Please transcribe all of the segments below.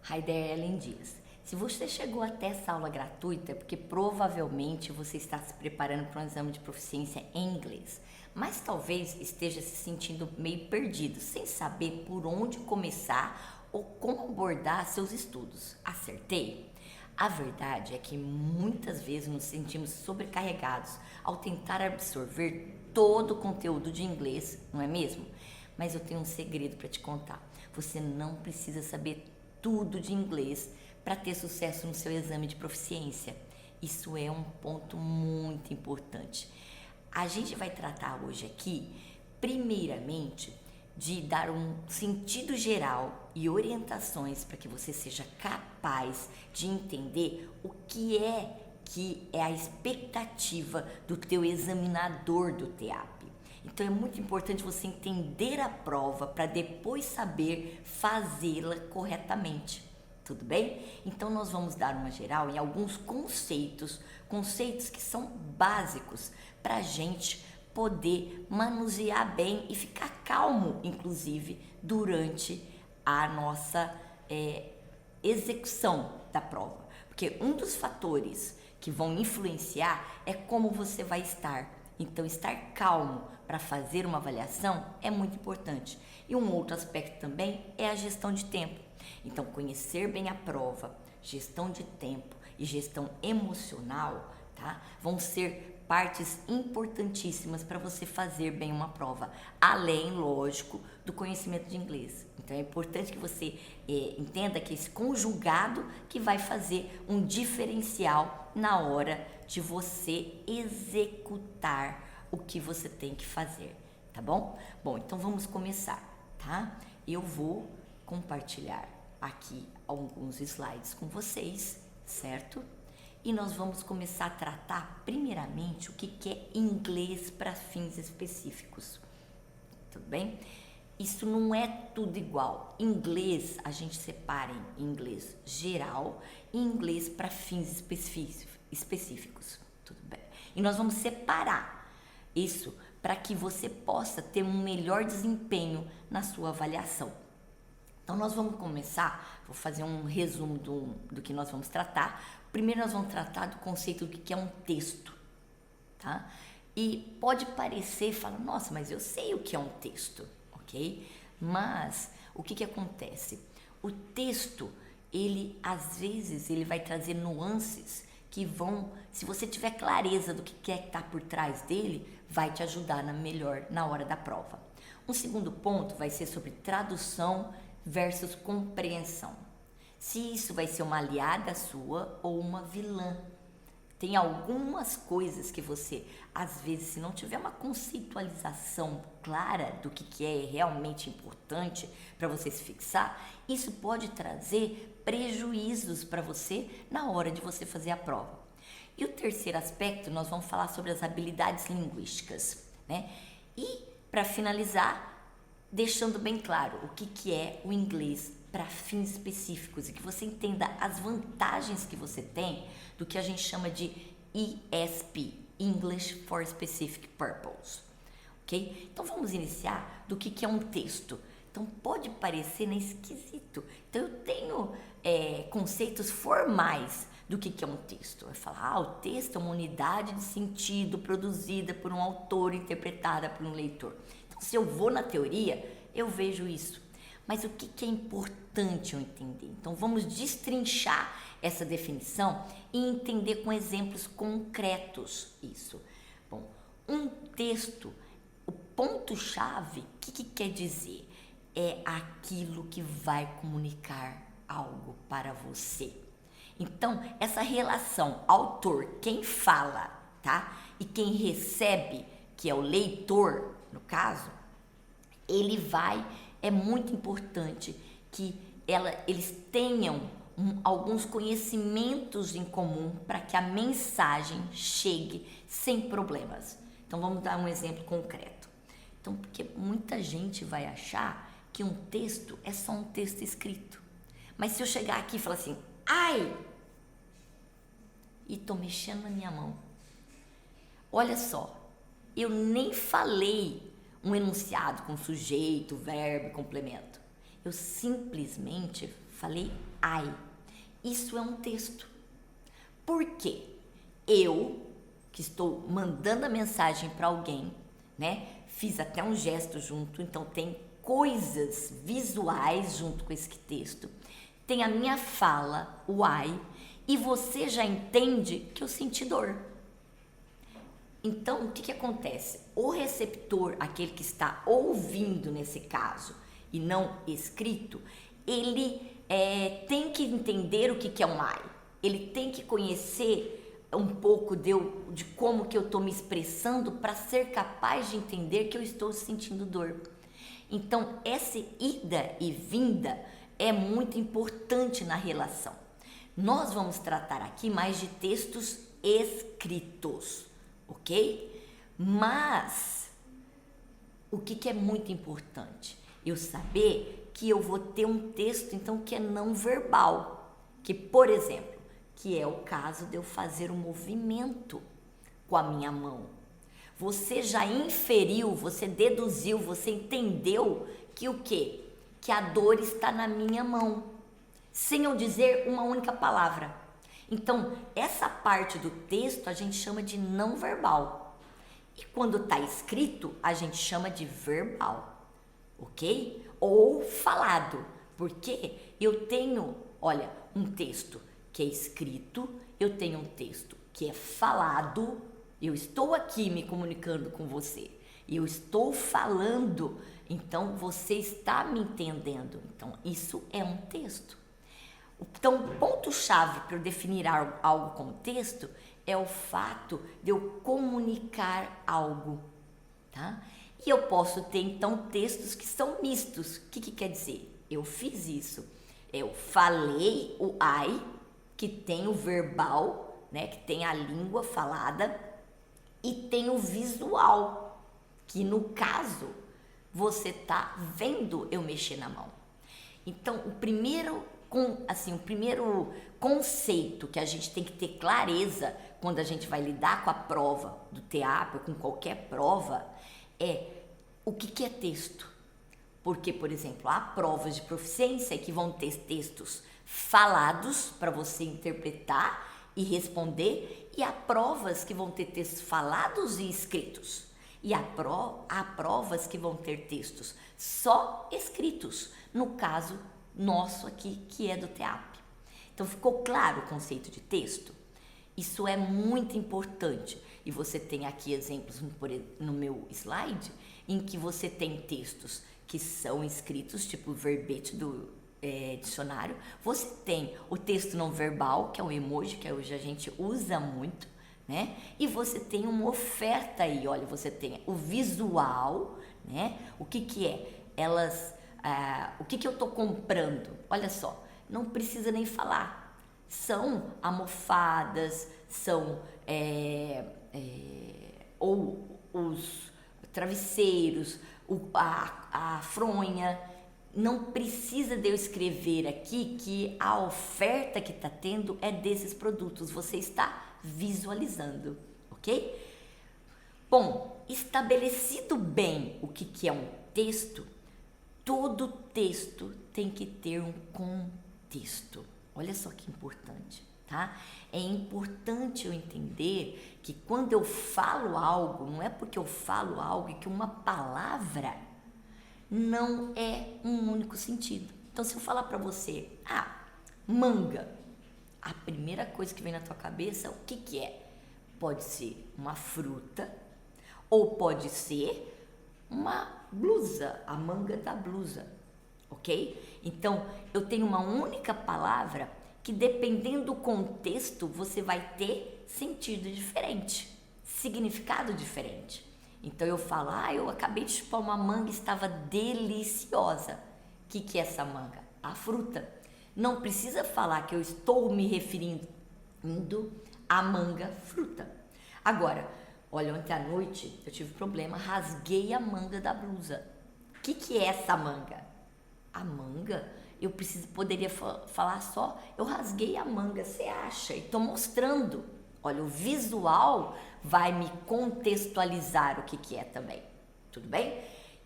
Hi there, Ellen Dias. Se você chegou até essa aula gratuita é porque provavelmente você está se preparando para um exame de proficiência em inglês, mas talvez esteja se sentindo meio perdido, sem saber por onde começar ou como abordar seus estudos. Acertei? A verdade é que muitas vezes nos sentimos sobrecarregados ao tentar absorver todo o conteúdo de inglês, não é mesmo? Mas eu tenho um segredo para te contar. Você não precisa saber tudo de inglês para ter sucesso no seu exame de proficiência. Isso é um ponto muito importante. A gente vai tratar hoje aqui, primeiramente, de dar um sentido geral e orientações para que você seja capaz de entender o que é a expectativa do teu examinador do TEAP. Então é muito importante você entender a prova para depois saber fazê-la corretamente. Tudo bem? Então nós vamos dar uma geral em alguns conceitos que são básicos para a gente poder manusear bem e ficar calmo, inclusive, durante a nossa execução da prova. Porque um dos fatores que vão influenciar é como você vai estar. Então, estar calmo para fazer uma avaliação é muito importante. E um outro aspecto também é a gestão de tempo. Então, conhecer bem a prova, gestão de tempo e gestão emocional, tá? Vão ser partes importantíssimas para você fazer bem uma prova, além, lógico, do conhecimento de inglês. Então, é importante que você entenda que esse conjugado que vai fazer um diferencial na hora de você executar o que você tem que fazer, tá bom? Bom, então vamos começar, tá? Eu vou compartilhar aqui alguns slides com vocês, certo? E nós vamos começar a tratar primeiramente o que é inglês para fins específicos, tudo bem? Isso não é tudo igual. Inglês a gente separa em inglês geral e inglês para fins específicos, tudo bem? E nós vamos separar isso para que você possa ter um melhor desempenho na sua avaliação. Então nós vamos começar, vou fazer um resumo do que nós vamos tratar. Primeiro nós vamos tratar do conceito do que é um texto, tá? E pode parecer, fala, nossa, mas eu sei o que é um texto, ok? Mas o que acontece? O texto, ele às vezes ele vai trazer nuances que vão, se você tiver clareza do que é que está por trás dele, vai te ajudar na hora da prova. Um segundo ponto vai ser sobre tradução versus compreensão. Se isso vai ser uma aliada sua ou uma vilã. Tem algumas coisas que você, às vezes, se não tiver uma conceitualização clara do que é realmente importante para você se fixar, isso pode trazer prejuízos para você na hora de você fazer a prova. E o terceiro aspecto, nós vamos falar sobre as habilidades linguísticas, né? E, para finalizar, deixando bem claro o que é o inglês para fins específicos e que você entenda as vantagens que você tem do que a gente chama de ESP, English for Specific Purpose, ok? Então vamos iniciar do que é um texto. Então pode parecer esquisito. Então eu tenho conceitos formais do que é um texto. Vai falar, o texto é uma unidade de sentido produzida por um autor, interpretada por um leitor. Então se eu vou na teoria, eu vejo isso. Mas o que é importante eu entender? Então vamos destrinchar essa definição e entender com exemplos concretos isso. Bom, um texto, o ponto-chave, o que quer dizer? É aquilo que vai comunicar algo para você. Então, essa relação autor, quem fala, tá? E quem recebe, que é o leitor, no caso, é muito importante que eles tenham alguns conhecimentos em comum para que a mensagem chegue sem problemas. Então vamos dar um exemplo concreto. Então, porque muita gente vai achar que um texto é só um texto escrito. Mas se eu chegar aqui e falar assim, ai, e tô mexendo na minha mão, olha só, eu nem falei um enunciado com sujeito, verbo e complemento. Eu simplesmente falei ai. Isso é um texto. Por quê? Eu, que estou mandando a mensagem para alguém, né? Fiz até um gesto junto, então tem coisas visuais junto com esse texto. Tem a minha fala, o ai, e você já entende que eu senti dor. Então, o que acontece? O receptor, aquele que está ouvindo nesse caso e não escrito, ele tem que entender o que é um ai. Ele tem que conhecer um pouco de como que eu estou me expressando para ser capaz de entender que eu estou sentindo dor. Então, essa ida e vinda é muito importante na relação. Nós vamos tratar aqui mais de textos escritos, ok? Mas, o que é muito importante? Eu saber que eu vou ter um texto, então, que é não verbal. Que, por exemplo, que é o caso de eu fazer um movimento com a minha mão. Você já inferiu, você deduziu, você entendeu que o quê? Que a dor está na minha mão, sem eu dizer uma única palavra. Então, essa parte do texto a gente chama de não verbal. E quando está escrito, a gente chama de verbal, ok? Ou falado, porque eu tenho, olha, um texto que é escrito, eu tenho um texto que é falado, eu estou aqui me comunicando com você, eu estou falando, então você está me entendendo, então isso é um texto. Então, o ponto-chave para eu definir algo como texto é o fato de eu comunicar algo, tá? E eu posso ter, então, textos que são mistos. O que quer dizer? Eu fiz isso, eu falei o ai, que tem o verbal, né, que tem a língua falada, e tem o visual, que no caso, você tá vendo eu mexer na mão. Então, o primeiro conceito que a gente tem que ter clareza quando a gente vai lidar com a prova do TEAP ou com qualquer prova é o que é texto. Porque, por exemplo, há provas de proficiência que vão ter textos falados para você interpretar e responder, e há provas que vão ter textos falados e escritos. E há provas que vão ter textos só escritos, no caso nosso aqui, que é do TEAP. Então, ficou claro o conceito de texto? Isso é muito importante. E você tem aqui exemplos no meu slide, em que você tem textos que são escritos, tipo o verbete do dicionário. Você tem o texto não verbal, que é um emoji, que hoje a gente usa muito, né? E você tem uma oferta aí, olha, você tem o visual, né? O que é? O que eu tô comprando? Olha só, não precisa nem falar. São almofadas, são ou os travesseiros, a fronha. Não precisa de eu escrever aqui que a oferta que está tendo é desses produtos. Você está visualizando, ok? Bom, estabelecido bem o que é um texto, todo texto tem que ter um contexto. Olha só que importante, tá? É importante eu entender que quando eu falo algo, não é porque eu falo algo que uma palavra não é um único sentido. Então, se eu falar para você, manga, a primeira coisa que vem na tua cabeça, o que é? Pode ser uma fruta ou pode ser uma blusa, a manga da blusa, ok? Então, eu tenho uma única palavra que, dependendo do contexto, você vai ter sentido diferente, significado diferente. Então eu falo, eu acabei de chupar uma manga e estava deliciosa. O que é essa manga? A fruta. Não precisa falar que eu estou me referindo à manga fruta. Agora, olha, ontem à noite eu tive problema, rasguei a manga da blusa. O que é essa manga? A manga, poderia falar só, eu rasguei a manga, você acha? E estou mostrando. Olha, o visual vai me contextualizar o que é também. Tudo bem?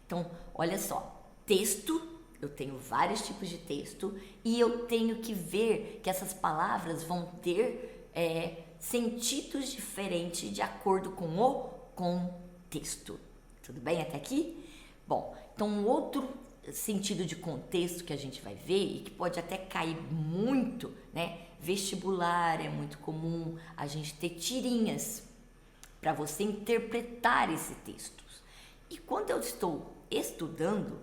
Então, olha só. Texto, Eu tenho vários tipos de texto e eu tenho que ver que essas palavras vão ter sentidos diferentes de acordo com o contexto. Tudo bem até aqui? Bom, então um outro sentido de contexto que a gente vai ver e que pode até cair muito, né? Vestibular é muito comum a gente ter tirinhas para você interpretar esse texto. E quando eu estou estudando,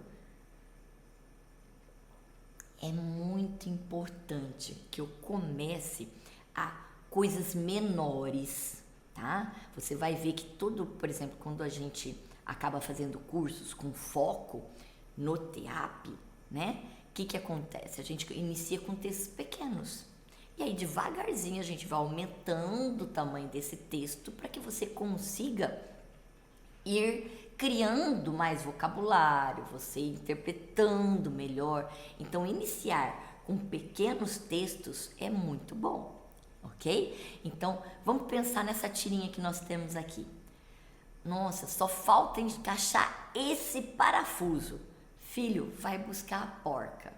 é muito importante que eu comece a coisas menores, tá? Você vai ver que por exemplo, quando a gente acaba fazendo cursos com foco no TEAP, né? O que acontece? A gente inicia com textos pequenos. E aí, devagarzinho, a gente vai aumentando o tamanho desse texto para que você consiga ir criando mais vocabulário, você interpretando melhor. Então, iniciar com pequenos textos é muito bom, ok? Então, vamos pensar nessa tirinha que nós temos aqui. Nossa, só falta encaixar esse parafuso. Filho, vai buscar a porca.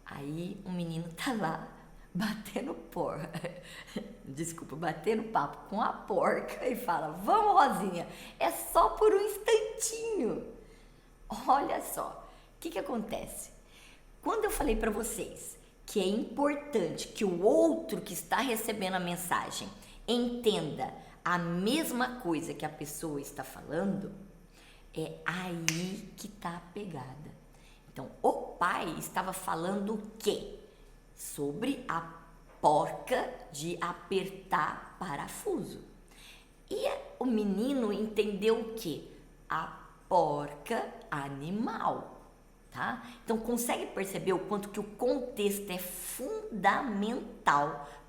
Aí o menino tá lá batendo batendo papo com a porca e fala: vamos, Rosinha, é só por um instantinho. Olha só, o que acontece? Quando eu falei para vocês que é importante que o outro que está recebendo a mensagem entenda a mesma coisa que a pessoa está falando, é aí que tá a pegada. Então, o pai estava falando o quê? Sobre a porca de apertar parafuso. E o menino entendeu o quê? A porca animal, tá? Então, consegue perceber o quanto que o contexto é fundamental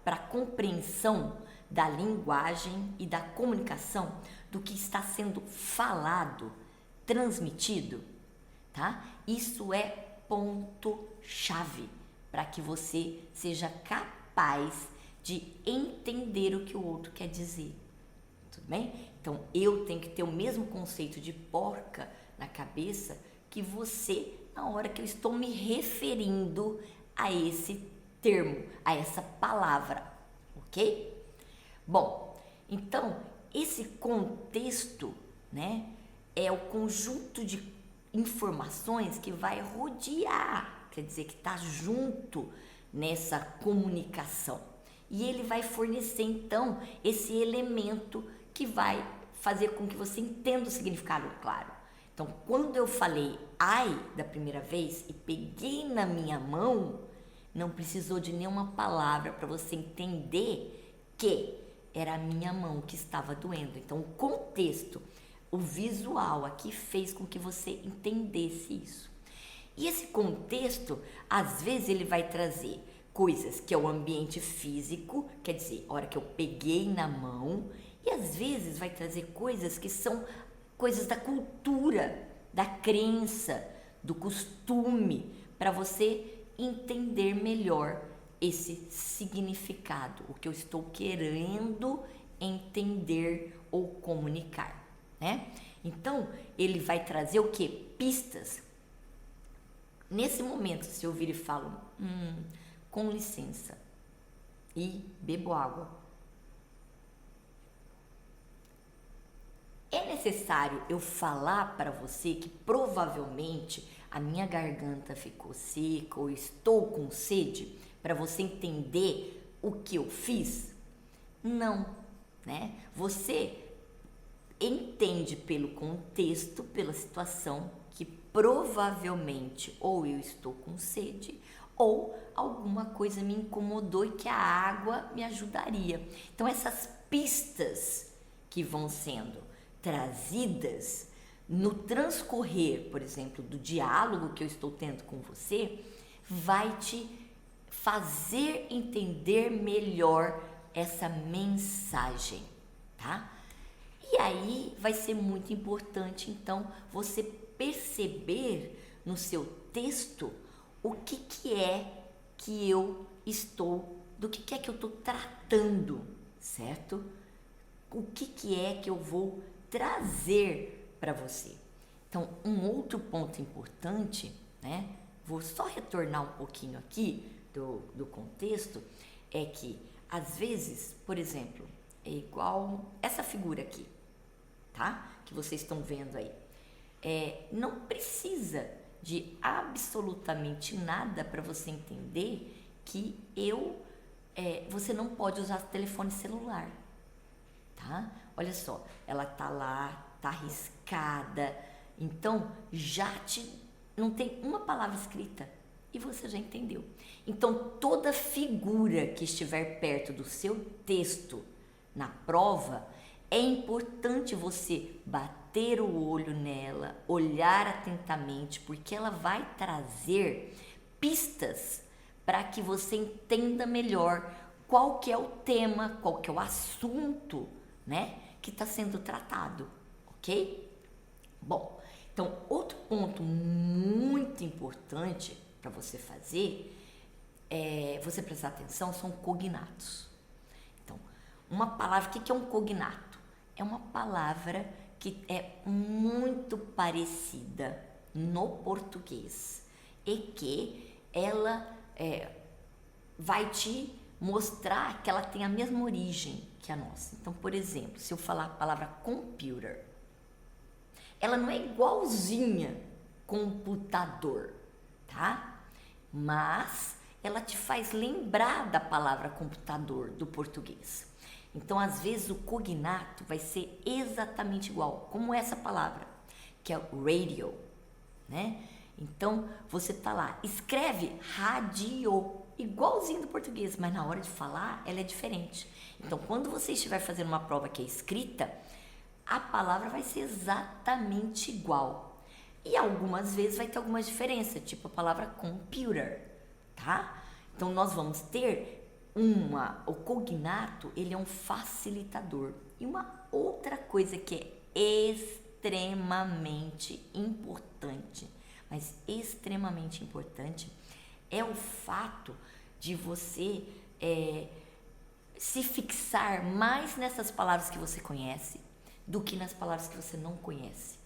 para a compreensão da linguagem e da comunicação do que está sendo falado, transmitido, tá? Isso é ponto-chave para que você seja capaz de entender o que o outro quer dizer. Tudo bem? Então, eu tenho que ter o mesmo conceito de porca na cabeça que você, na hora que eu estou me referindo a esse termo, a essa palavra, ok? Bom, então, esse contexto, né, é o conjunto de informações que vai rodear, quer dizer, que está junto nessa comunicação. E ele vai fornecer, então, esse elemento que vai fazer com que você entenda o significado claro. Então, quando eu falei ai da primeira vez e peguei na minha mão, não precisou de nenhuma palavra para você entender que era a minha mão que estava doendo. Então, o contexto, o visual aqui fez com que você entendesse isso. E esse contexto, às vezes, ele vai trazer coisas que é o ambiente físico, quer dizer, a hora que eu peguei na mão, e às vezes vai trazer coisas que são coisas da cultura, da crença, do costume, para você entender melhor esse significado, o que eu estou querendo entender ou comunicar, né? Então, ele vai trazer o quê? Pistas. Nesse momento, se eu vir e falo, com licença, e bebo água, é necessário eu falar para você que provavelmente a minha garganta ficou seca ou estou com sede para você entender o que eu fiz? Não, né? Você entende pelo contexto, pela situação, que provavelmente ou eu estou com sede ou alguma coisa me incomodou e que a água me ajudaria. Então, essas pistas que vão sendo trazidas no transcorrer, por exemplo, do diálogo que eu estou tendo com você, vai te fazer entender melhor essa mensagem, tá? E aí vai ser muito importante, então, você perceber no seu texto o que é que eu estou, do que é que eu estou tratando, certo? O que é que eu vou trazer para você. Então, um outro ponto importante né? Vou só retornar um pouquinho aqui do contexto, é que às vezes, por exemplo, é igual essa figura aqui, tá? Que vocês estão vendo aí. Não precisa de absolutamente nada para você entender que você não pode usar telefone celular, tá? Olha só, ela tá lá, tá riscada, então não tem uma palavra escrita e você já entendeu. Então toda figura que estiver perto do seu texto na prova, é importante você bater o olho nela, olhar atentamente, porque ela vai trazer pistas para que você entenda melhor qual que é o tema, qual que é o assunto, né, que está sendo tratado, ok? Bom, então outro ponto muito importante para você fazer, você prestar atenção, são cognatos. Então, uma palavra, o que é um cognato? É uma palavra que é muito parecida no português e que ela vai te mostrar que ela tem a mesma origem que a nossa. Então, por exemplo, se eu falar a palavra computer, ela não é igualzinha computador, tá? Mas ela te faz lembrar da palavra computador do português. Então, às vezes, o cognato vai ser exatamente igual, como essa palavra, que é radio, né? Então, você tá lá, escreve radio, igualzinho do português, mas na hora de falar, ela é diferente. Então, quando você estiver fazendo uma prova que é escrita, a palavra vai ser exatamente igual. E algumas vezes vai ter alguma diferença, tipo a palavra computer, tá? Então, nós vamos ter o cognato, ele é um facilitador. E uma outra coisa que é extremamente importante, mas extremamente importante, é o fato de você se fixar mais nessas palavras que você conhece do que nas palavras que você não conhece.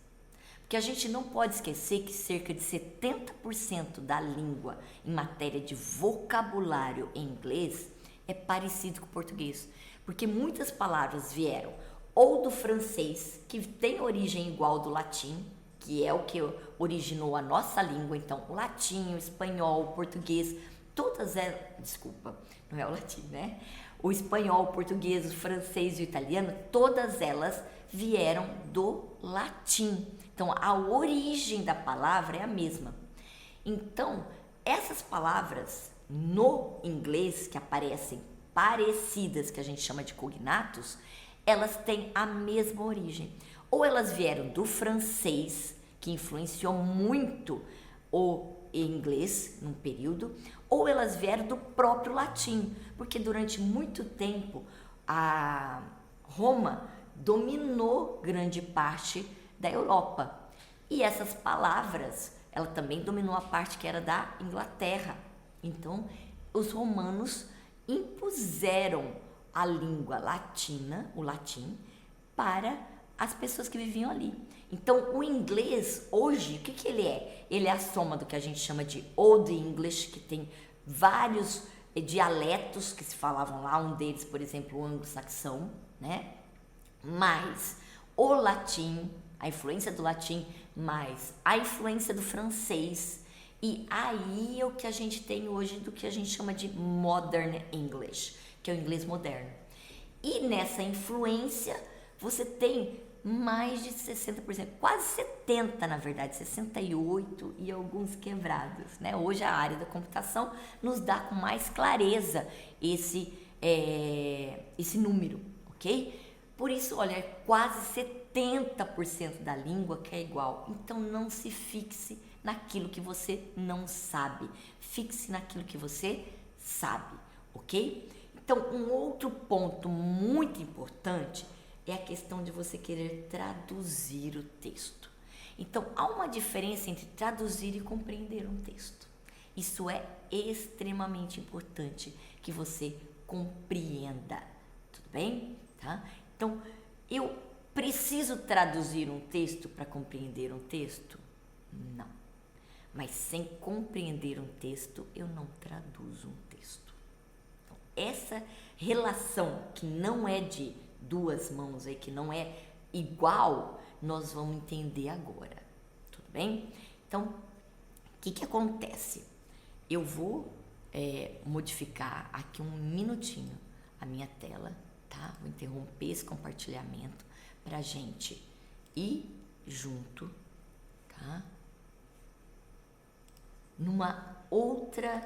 Porque a gente não pode esquecer que cerca de 70% da língua em matéria de vocabulário em inglês é parecido com o português. Porque muitas palavras vieram ou do francês, que tem origem igual do latim, que é o que originou a nossa língua. Então, o latim, o espanhol, o português, todas elas... Desculpa, não é o latim, né? O espanhol, o português, o francês e o italiano, todas elas vieram do latim. Então, a origem da palavra é a mesma. Então, essas palavras no inglês que aparecem parecidas, que a gente chama de cognatos, elas têm a mesma origem. Ou elas vieram do francês, que influenciou muito o inglês num período, ou elas vieram do próprio latim, porque durante muito tempo a Roma dominou grande parte da Europa. E essas palavras, ela também dominou a parte que era da Inglaterra. Então, os romanos impuseram a língua latina, o latim, para as pessoas que viviam ali. Então, o inglês, hoje, o que ele é? Ele é a soma do que a gente chama de Old English, que tem vários dialetos que se falavam lá, um deles, por exemplo, o anglo-saxão, né? Mais o latim, a influência do latim, mais a influência do francês, e aí é o que a gente tem hoje do que a gente chama de Modern English, que é o inglês moderno. E nessa influência você tem mais de 60%, quase 70% na verdade, 68% e alguns quebrados, né? Hoje a área da computação nos dá com mais clareza esse número, ok? Por isso, olha, é quase 70% da língua que é igual. Então, não se fixe naquilo que você não sabe. Fixe naquilo que você sabe, ok? Então, um outro ponto muito importante é a questão de você querer traduzir o texto. Então, há uma diferença entre traduzir e compreender um texto. Isso é extremamente importante que você compreenda, tudo bem? Tá? Então, eu preciso traduzir um texto para compreender um texto? Não. Mas sem compreender um texto, eu não traduzo um texto. Então, essa relação que não é de duas mãos aí, que não é igual, nós vamos entender agora. Tudo bem? Então, o que acontece? Eu vou modificar aqui um minutinho a minha tela, tá? Vou interromper esse compartilhamento pra gente ir junto, tá? Numa outra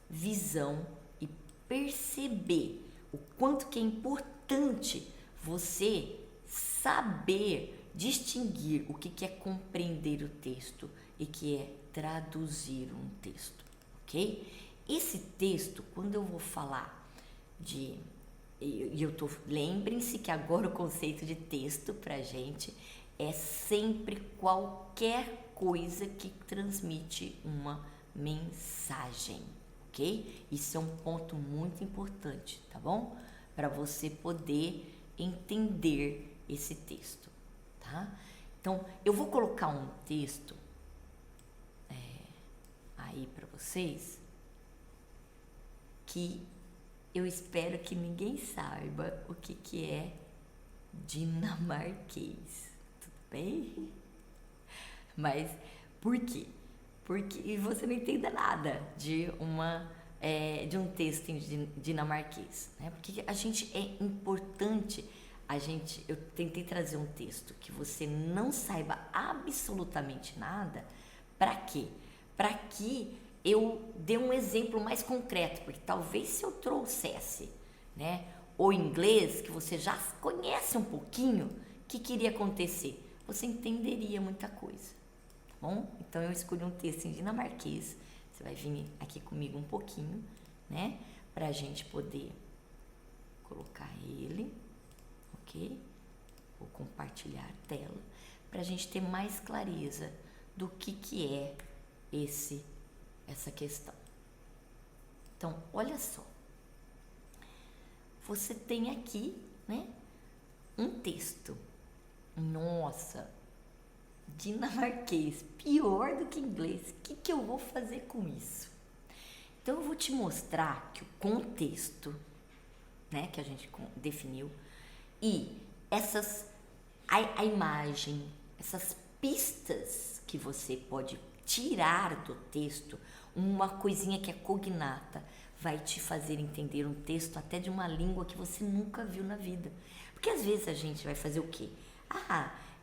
visão e perceber o quanto que é importante você saber distinguir o que é compreender o texto e que é traduzir um texto, ok? Esse texto, quando eu vou falar lembrem-se que agora o conceito de texto pra gente é sempre qualquer coisa que transmite uma mensagem, ok? Isso é um ponto muito importante, tá bom? Para você poder entender esse texto, tá? Então, eu vou colocar um texto aí para vocês que eu espero que ninguém saiba o que é dinamarquês, tudo bem? Mas por quê? Porque você não entenda nada de um texto em dinamarquês, né? Porque a gente é importante, eu tentei trazer um texto que você não saiba absolutamente nada, para quê? Para que eu dê um exemplo mais concreto, porque talvez se eu trouxesse, né, o inglês, que você já conhece um pouquinho, o que iria acontecer? Você entenderia muita coisa, tá bom? Então eu escolhi um texto em dinamarquês, você vai vir aqui comigo um pouquinho, né, pra gente poder colocar ele, ok? Vou compartilhar a tela, pra gente ter mais clareza do que é essa questão. Então, olha só. Você tem aqui, né, um texto. Nossa, dinamarquês, pior do que inglês. O que eu vou fazer com isso? Então, eu vou te mostrar que o contexto, né, que a gente definiu, e a imagem, essas pistas que você pode tirar do texto, uma coisinha que é cognata, vai te fazer entender um texto até de uma língua que você nunca viu na vida. Porque às vezes a gente vai fazer o quê?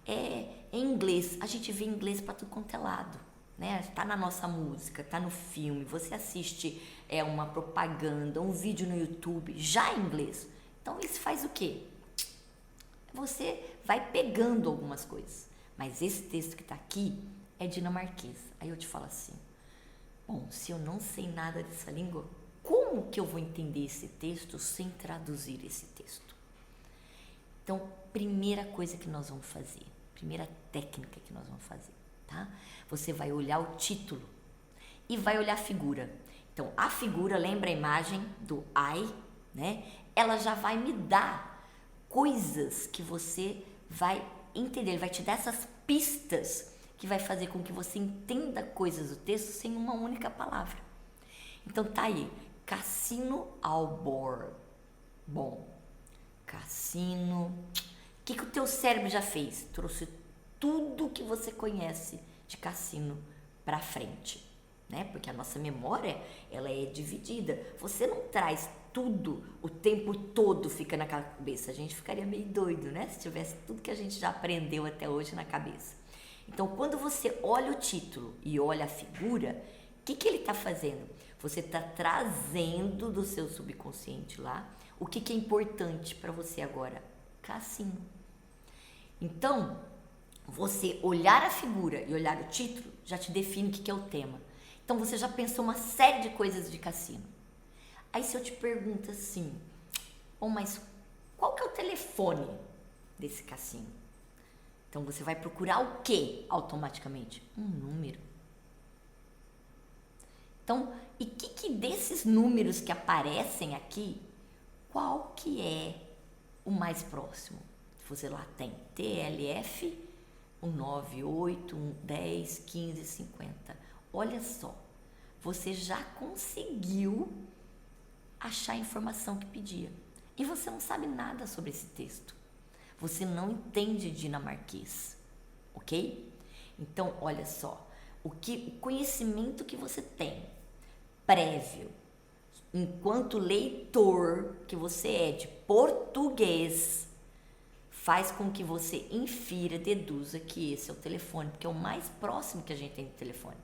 É inglês, a gente vê inglês para tudo quanto é lado, né? Tá na nossa música, tá no filme, você assiste uma propaganda, um vídeo no YouTube, já em inglês. Então isso faz o quê? Você vai pegando algumas coisas. Mas esse texto que tá aqui é dinamarquês. Aí eu te falo assim, bom, se eu não sei nada dessa língua, como que eu vou entender esse texto sem traduzir esse texto? Então, primeira coisa que nós vamos fazer, primeira técnica que nós vamos fazer, tá? Você vai olhar o título e vai olhar a figura. Então, a figura, lembra a imagem do I, né? Ela já vai me dar coisas que você vai entender, ele vai te dar essas pistas que vai fazer com que você entenda coisas do texto sem uma única palavra. Então tá aí, Cassino Aalborg. Bom, cassino. O que o teu cérebro já fez? Trouxe tudo que você conhece de cassino para frente, né? Porque a nossa memória, ela é dividida. Você não traz tudo o tempo todo, fica na cabeça. A gente ficaria meio doido, né? Se tivesse tudo que a gente já aprendeu até hoje na cabeça. Então, quando você olha o título e olha a figura, o que ele está fazendo? Você está trazendo do seu subconsciente lá o que é importante para você agora? Cassino. Então, você olhar a figura e olhar o título já te define o que é o tema. Então, você já pensou uma série de coisas de cassino. Aí, se eu te pergunto assim, bom, mas qual que é o telefone desse cassino? Então, você vai procurar o quê automaticamente? Um número. Então, e que desses números que aparecem aqui, qual que é o mais próximo? Você lá tem TLF, 198, 10, 15, 50. olha só, você já conseguiu achar a informação que pedia. E você não sabe nada sobre esse texto. Você não entende dinamarquês, ok? Então, olha só, o conhecimento que você tem prévio, enquanto leitor que você é de português, faz com que você infira, deduza que esse é o telefone, porque é o mais próximo que a gente tem do telefone.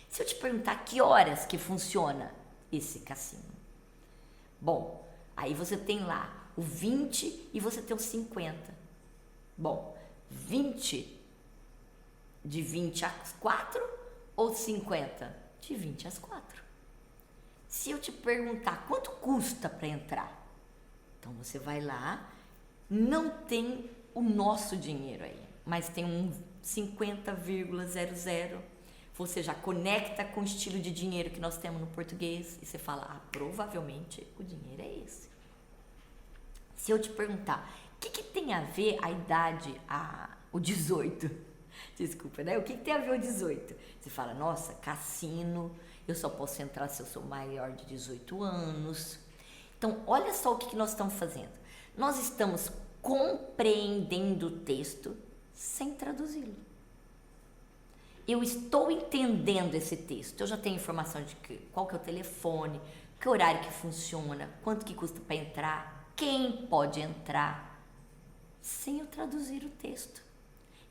Se eu te perguntar que horas que funciona esse cassino, bom, aí você tem lá o 20 e você tem o 50. Bom, 20 de 20 às 4 ou 50 de 20 às 4? Se eu te perguntar quanto custa para entrar, então você vai lá, não tem o nosso dinheiro aí, mas tem um 50,00. Você já conecta com o estilo de dinheiro que nós temos no português e você fala, provavelmente o dinheiro é esse. Se eu te perguntar, o que tem a ver a idade, o 18? Desculpa, né? O que tem a ver o 18? Você fala, nossa, cassino, eu só posso entrar se eu sou maior de 18 anos. Então, olha só o que nós estamos fazendo. Nós estamos compreendendo o texto sem traduzi-lo. Eu estou entendendo esse texto, eu já tenho informação de qual que é o telefone, que horário que funciona, quanto que custa para entrar, quem pode entrar, sem eu traduzir o texto.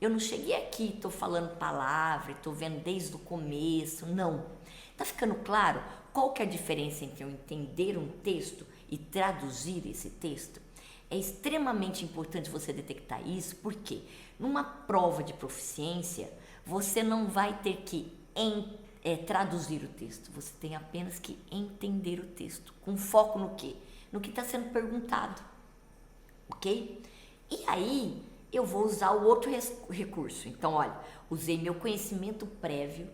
Eu não cheguei aqui, estou falando palavra, estou vendo desde o começo, não. Está ficando claro qual que é a diferença entre eu entender um texto e traduzir esse texto? É extremamente importante você detectar isso, porque numa prova de proficiência, você não vai ter que traduzir o texto, você tem apenas que entender o texto, com foco no quê? No que está sendo perguntado, ok? E aí, eu vou usar o outro recurso. Então, olha, usei meu conhecimento prévio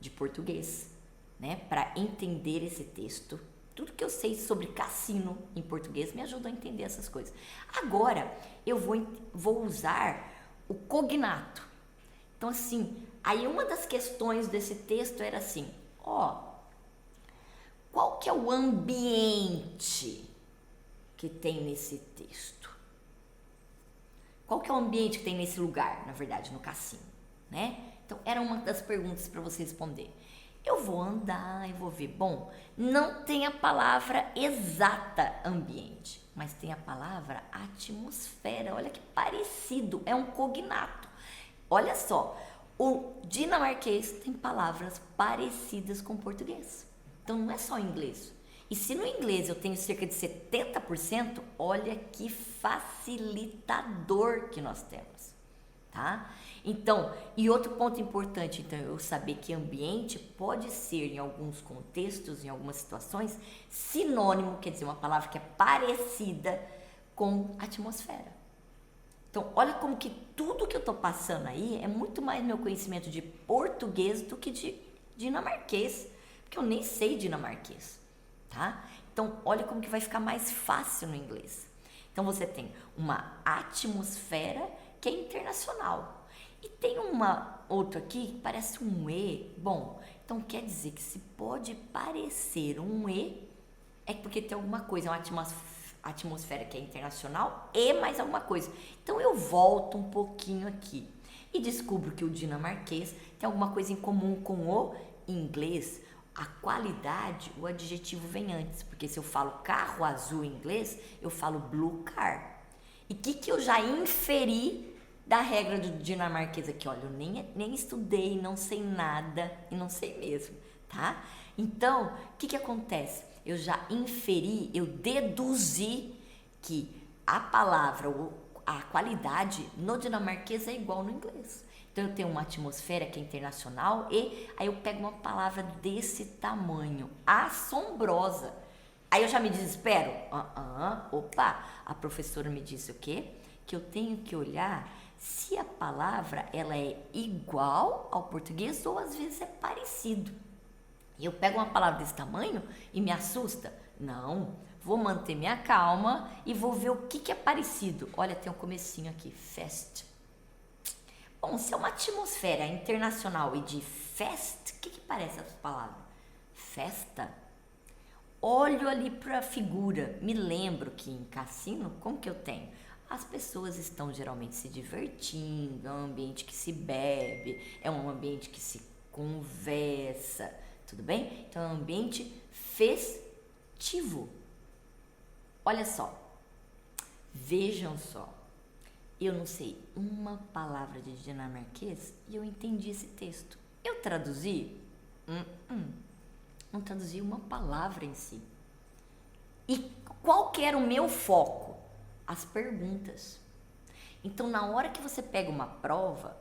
de português, né, para entender esse texto. Tudo que eu sei sobre cassino em português me ajuda a entender essas coisas. Agora, eu vou usar o cognato. Então, assim, aí uma das questões desse texto era assim, qual que é o ambiente que tem nesse texto? Qual que é o ambiente que tem nesse lugar, na verdade, no cassino, né? Então, era uma das perguntas para você responder. Eu vou andar e vou ver. Bom, não tem a palavra exata ambiente, mas tem a palavra atmosfera. Olha que parecido, é um cognato. Olha só, o dinamarquês tem palavras parecidas com o português. Então, não é só inglês. E se no inglês eu tenho cerca de 70%, olha que facilitador que nós temos, tá? Então, e outro ponto importante, então, eu saber que ambiente pode ser, em alguns contextos, em algumas situações, sinônimo, quer dizer, uma palavra que é parecida com atmosfera. Então, olha como que tudo que eu tô passando aí é muito mais meu conhecimento de português do que de dinamarquês, porque eu nem sei dinamarquês, tá? Então, olha como que vai ficar mais fácil no inglês. Então, você tem uma atmosfera que é internacional. E tem uma outra aqui que parece um E. Bom, então quer dizer que se pode parecer um E, é porque tem alguma coisa, uma atmosfera que é internacional e mais alguma coisa. Então eu volto um pouquinho aqui e descubro que o dinamarquês tem alguma coisa em comum com o inglês. A qualidade, o adjetivo vem antes, porque se eu falo carro azul em inglês, eu falo blue car. E o que eu já inferi da regra do dinamarquês aqui? Olha, eu nem estudei, não sei nada e não sei mesmo, tá? Então, o que acontece? Eu já inferi, eu deduzi que a palavra, a qualidade no dinamarquês é igual no inglês. Então, eu tenho uma atmosfera que é internacional e aí eu pego uma palavra desse tamanho, assombrosa. Aí eu já me desespero. Opa, a professora me disse o quê? Que eu tenho que olhar se a palavra ela é igual ao português ou às vezes é parecido. E eu pego uma palavra desse tamanho e me assusta? Não, vou manter minha calma e vou ver o que é parecido. Olha, tem um comecinho aqui, fest. Bom, se é uma atmosfera internacional e de festa, o que parece essa palavra? Festa? Olho ali para a figura, me lembro que em cassino, como que eu tenho? As pessoas estão geralmente se divertindo, é um ambiente que se bebe, é um ambiente que se conversa, tudo bem? Então é um ambiente festivo. Olha só, vejam só, eu não sei uma palavra de dinamarquês e eu entendi esse texto. Eu traduzi? Não traduzi uma palavra em si. E qual que era o meu foco? As perguntas. Então, na hora que você pega uma prova,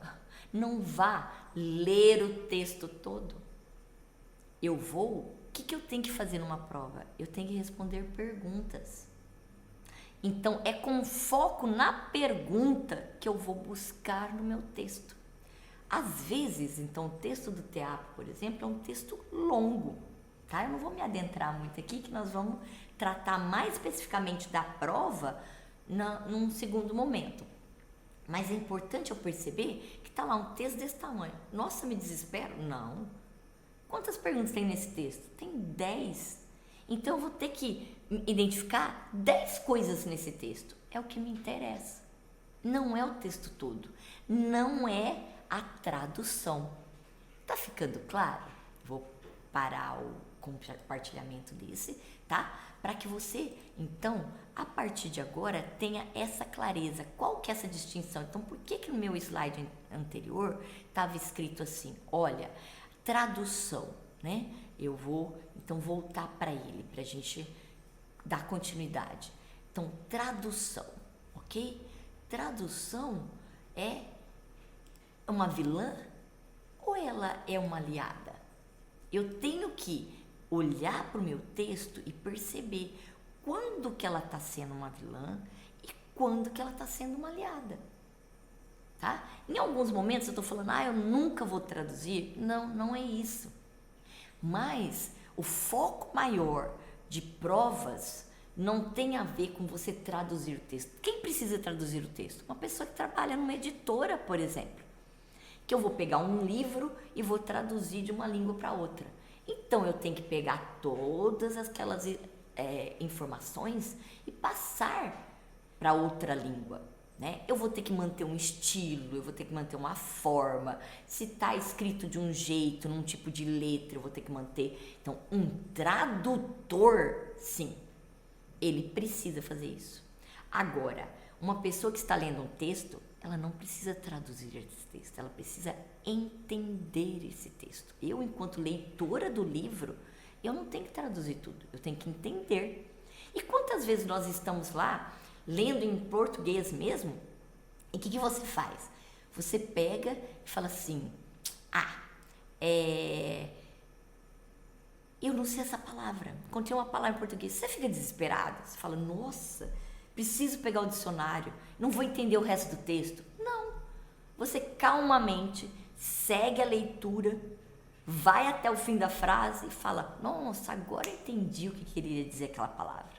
não vá ler o texto todo. O que eu tenho que fazer numa prova? Eu tenho que responder perguntas. Então, é com foco na pergunta que eu vou buscar no meu texto. Às vezes, então, o texto do teatro, por exemplo, é um texto longo, tá? Eu não vou me adentrar muito aqui, que nós vamos tratar mais especificamente da prova num segundo momento. Mas é importante eu perceber que tá lá um texto desse tamanho. Nossa, me desespero? Não. Quantas perguntas tem nesse texto? Tem 10. Então, eu vou ter que identificar 10 coisas nesse texto. É o que me interessa. Não é o texto todo. Não é a tradução. Tá ficando claro? Vou parar o compartilhamento desse, tá? Para que você, então, a partir de agora, tenha essa clareza. Qual que é essa distinção? Então, por que no meu slide anterior estava escrito assim? Olha, tradução, né? Eu vou, então, voltar para ele, para a gente dar continuidade. Então, tradução, ok? Tradução é uma vilã ou ela é uma aliada? Eu tenho que olhar para o meu texto e perceber quando que ela está sendo uma vilã e quando que ela está sendo uma aliada, tá? Em alguns momentos eu estou falando, eu nunca vou traduzir. Não, não é isso. Mas o foco maior de provas não tem a ver com você traduzir o texto. Quem precisa traduzir o texto? Uma pessoa que trabalha numa editora, por exemplo. Que eu vou pegar um livro e vou traduzir de uma língua para outra. Então, eu tenho que pegar todas aquelas informações e passar para outra língua, né? Eu vou ter que manter um estilo, eu vou ter que manter uma forma. Se está escrito de um jeito, num tipo de letra, eu vou ter que manter. Então, um tradutor, sim, ele precisa fazer isso. Agora, uma pessoa que está lendo um texto, ela não precisa traduzir esse texto, ela precisa entender esse texto. Eu, enquanto leitora do livro, eu não tenho que traduzir tudo, eu tenho que entender. E quantas vezes nós estamos lá, lendo em português mesmo, e o que você faz? Você pega e fala assim, eu não sei essa palavra, encontrei uma palavra em português. Você fica desesperado, você fala, nossa, preciso pegar o dicionário, não vou entender o resto do texto. Não, você calmamente segue a leitura, vai até o fim da frase e fala, nossa, agora eu entendi o que queria dizer aquela palavra.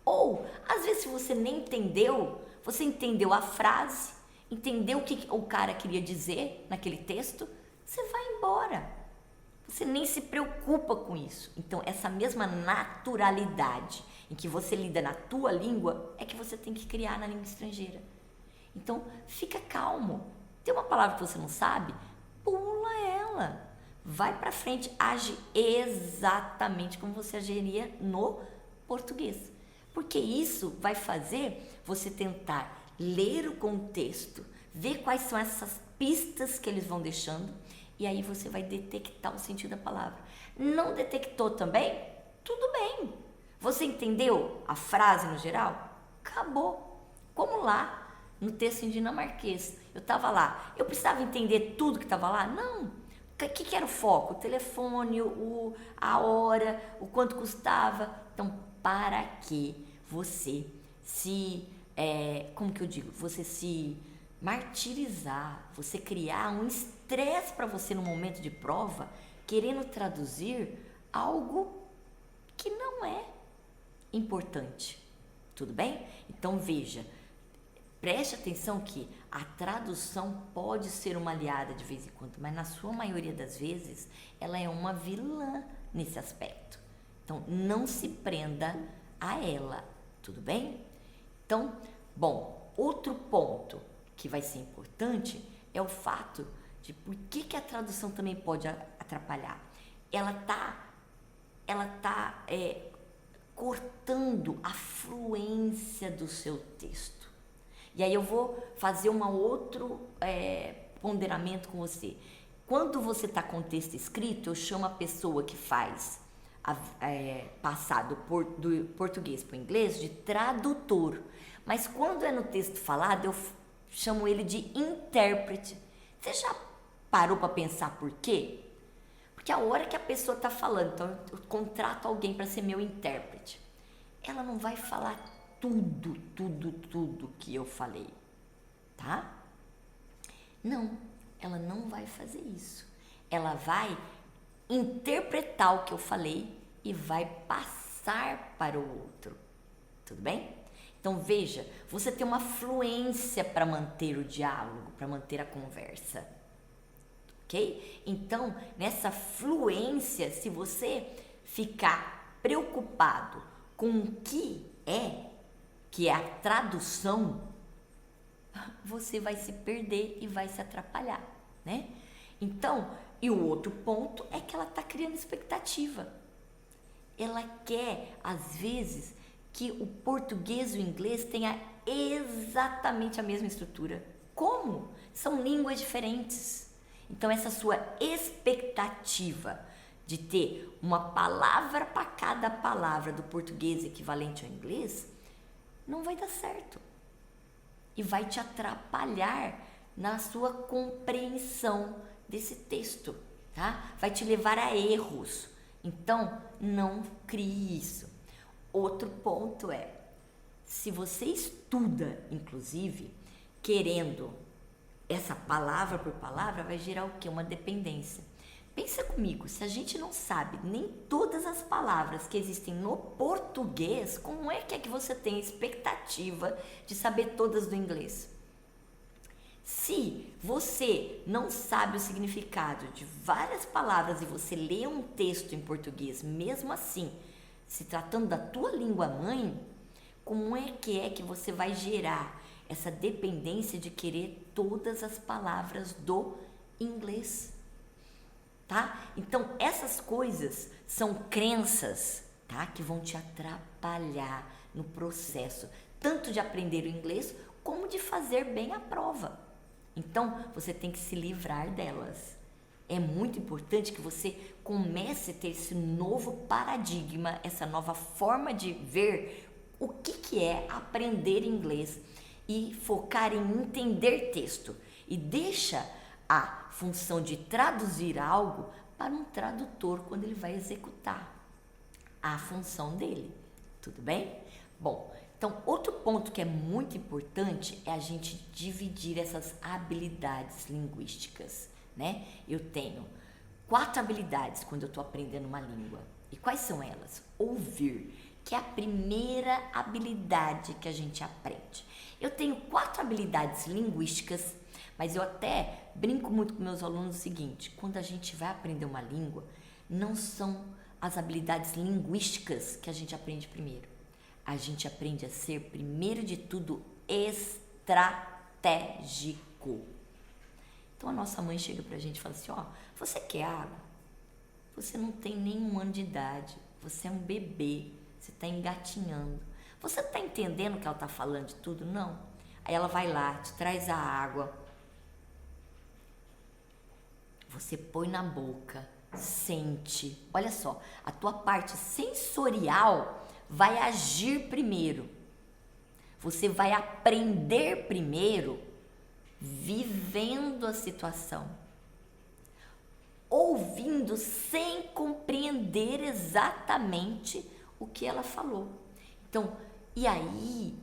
Ou, às vezes, se você nem entendeu, você entendeu a frase, entendeu o que o cara queria dizer naquele texto, você vai embora. Você nem se preocupa com isso. Então, essa mesma naturalidade em que você lida na tua língua é que você tem que criar na língua estrangeira. Então, fica calmo. Tem uma palavra que você não sabe? Pula ela. Vai para frente. Age exatamente como você agiria no português. Porque isso vai fazer você tentar ler o contexto, ver quais são essas pistas que eles vão deixando, e aí você vai detectar o sentido da palavra. Não detectou também? Tudo bem. Você entendeu a frase no geral? Acabou. Como lá no texto em dinamarquês. Eu estava lá. Eu precisava entender tudo que estava lá? Não. O que era o foco? O telefone, a hora, o quanto custava. Então, para que você você se martirizar, você criar um estresse para você no momento de prova, querendo traduzir algo que não é importante, tudo bem? Então veja, Preste atenção que a tradução pode ser uma aliada de vez em quando, mas na sua maioria das vezes ela é uma vilã nesse aspecto. Então não se prenda a ela, tudo bem? Então, bom, outro ponto que vai ser importante é o fato de por que a tradução também pode atrapalhar. Ela tá cortando a fluência do seu texto. E aí eu vou fazer um outro ponderamento com você. Quando você está com o texto escrito, eu chamo a pessoa que faz passar do português para o inglês de tradutor. Mas quando é no texto falado, eu chamo ele de intérprete. Você já parou para pensar por quê? Porque a hora que a pessoa está falando, então eu contrato alguém para ser meu intérprete, ela não vai falar tudo que eu falei, tá? Não, ela não vai fazer isso. Ela vai interpretar o que eu falei e vai passar para o outro, tudo bem? Então veja, você tem uma fluência para manter o diálogo, para manter a conversa, ok? Então, nessa fluência, se você ficar preocupado com o que é a tradução, você vai se perder e vai se atrapalhar, né? Então, e o outro ponto é que ela está criando expectativa. Ela quer, às vezes, que o português e o inglês tenha exatamente a mesma estrutura. Como? São línguas diferentes. Então, essa sua expectativa de ter uma palavra para cada palavra do português equivalente ao inglês, não vai dar certo. E vai te atrapalhar na sua compreensão desse texto, tá? Vai te levar a erros. Então, não crie isso. Outro ponto é, se você estuda, inclusive, querendo essa palavra por palavra, vai gerar o quê? Uma dependência. Pensa comigo, se a gente não sabe nem todas as palavras que existem no português, como é que você tem expectativa de saber todas do inglês? Se você não sabe o significado de várias palavras e você lê um texto em português, mesmo assim, se tratando da tua língua mãe, como é que você vai gerar essa dependência de querer todas as palavras do inglês? Tá? Então, essas coisas são crenças, tá? Que vão te atrapalhar no processo, tanto de aprender o inglês, como de fazer bem a prova. Então, você tem que se livrar delas. É muito importante que você comece a ter esse novo paradigma, essa nova forma de ver o que é aprender inglês e focar em entender texto. E deixa a função de traduzir algo para um tradutor quando ele vai executar a função dele. Tudo bem? Bom, então outro ponto que é muito importante é a gente dividir essas habilidades linguísticas, né? Eu tenho 4 habilidades quando eu estou aprendendo uma língua. E quais são elas? Ouvir, que é a primeira habilidade que a gente aprende. Eu tenho 4 habilidades linguísticas, mas eu até brinco muito com meus alunos o seguinte: quando a gente vai aprender uma língua, não são as habilidades linguísticas que a gente aprende primeiro. A gente aprende a ser, primeiro de tudo, estratégico. Então a nossa mãe chega pra gente e fala assim: ó, você quer água? Você não tem nem 1 ano de idade, você é um bebê, você tá engatinhando. Você tá entendendo o que ela tá falando de tudo? Não. Aí ela vai lá, te traz a água, você põe na boca, sente. Olha só, a tua parte sensorial vai agir primeiro. Você vai aprender primeiro vivendo a situação, ouvindo sem compreender exatamente o que ela falou. Então, e aí,